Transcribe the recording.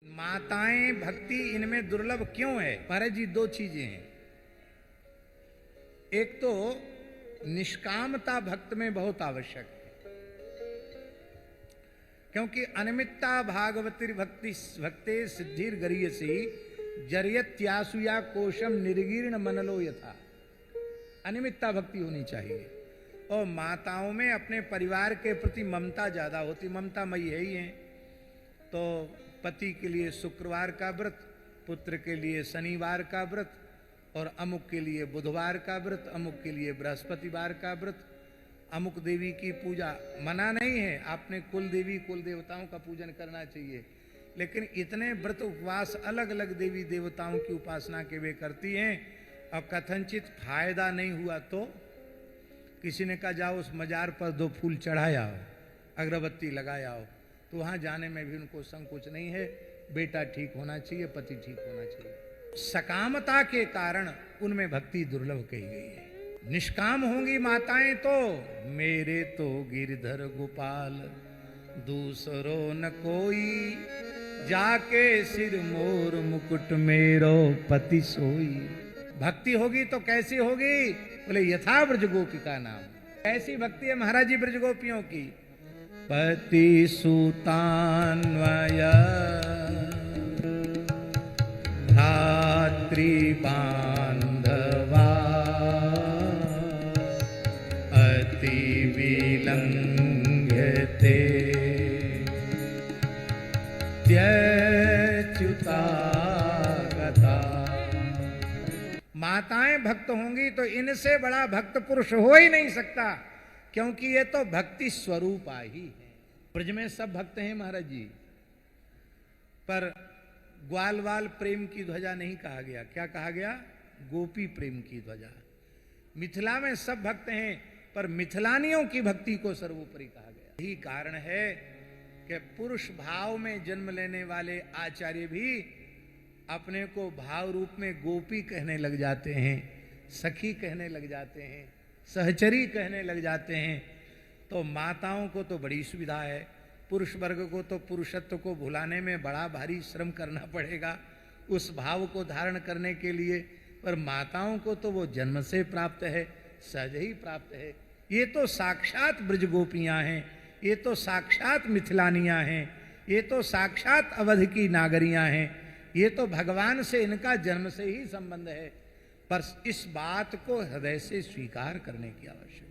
माताएं भक्ति इनमें दुर्लभ क्यों है? महाराज जी दो चीजें हैं। एक तो निष्कामता भक्त में बहुत आवश्यक है, क्योंकि अनिमित्ता भागवती भक्ति भक्ते सिद्धिर गरीयसी जरियत्यासुया कोशम निर्गीर्ण मनलो यथा। अनिमित्ता भक्ति होनी चाहिए। और माताओं में अपने परिवार के प्रति ममता ज्यादा होती, ममता मई है ही है। तो पति के लिए शुक्रवार का व्रत, पुत्र के लिए शनिवार का व्रत, और अमुक के लिए बुधवार का व्रत, अमुक के लिए बृहस्पतिवार का व्रत, अमुक देवी की पूजा। मना नहीं है, आपने कुल देवी कुल देवताओं का पूजन करना चाहिए, लेकिन इतने व्रत उपवास अलग अलग देवी देवताओं की उपासना के वे करती हैं, और कथनचित फायदा नहीं हुआ तो किसी ने कहा जाओ उस मजार पर 2 फूल चढ़ाया हो, अगरबत्ती लगाया हो, तो वहां जाने में भी उनको संकोच नहीं है। बेटा ठीक होना चाहिए, पति ठीक होना चाहिए। सकामता के कारण उनमें भक्ति दुर्लभ कही गई है। निष्काम होंगी माताएं तो मेरे तो गिरधर गोपाल दूसरो न कोई, जाके सिर मोर मुकुट मेरो पति सोई। भक्ति होगी तो कैसी होगी? बोले यथा ब्रज गोपी का नाम। ऐसी भक्ति है महाराज जी ब्रज गोपियों की। पति सुतान्वय धात्री बांधवा अति विलंघ्यते त्यच्युता गता। माताएं भक्त होंगी तो इनसे बड़ा भक्त पुरुष हो ही नहीं सकता, क्योंकि ये तो भक्ति स्वरूप ही है। ब्रज में सब भक्त हैं महाराज जी, पर ग्वाल वाल प्रेम की ध्वजा नहीं कहा गया। क्या कहा गया? गोपी प्रेम की ध्वजा। मिथिला में सब भक्त हैं, पर मिथिलानियों की भक्ति को सर्वोपरि कहा गया। यही कारण है कि पुरुष भाव में जन्म लेने वाले आचार्य भी अपने को भाव रूप में गोपी कहने लग जाते हैं, सखी कहने लग जाते हैं, सहचरी कहने लग जाते हैं। तो माताओं को तो बड़ी सुविधा है, पुरुष वर्ग को तो पुरुषत्व को भुलाने में बड़ा भारी श्रम करना पड़ेगा उस भाव को धारण करने के लिए, पर माताओं को तो वो जन्म से प्राप्त है, सहज ही प्राप्त है। ये तो साक्षात ब्रज गोपियां हैं, ये तो साक्षात मिथिलानियां हैं, ये तो साक्षात अवध की नागरियां हैं। ये तो भगवान से इनका जन्म से ही संबंध है, पर इस बात को हृदय से स्वीकार करने की आवश्यकता है।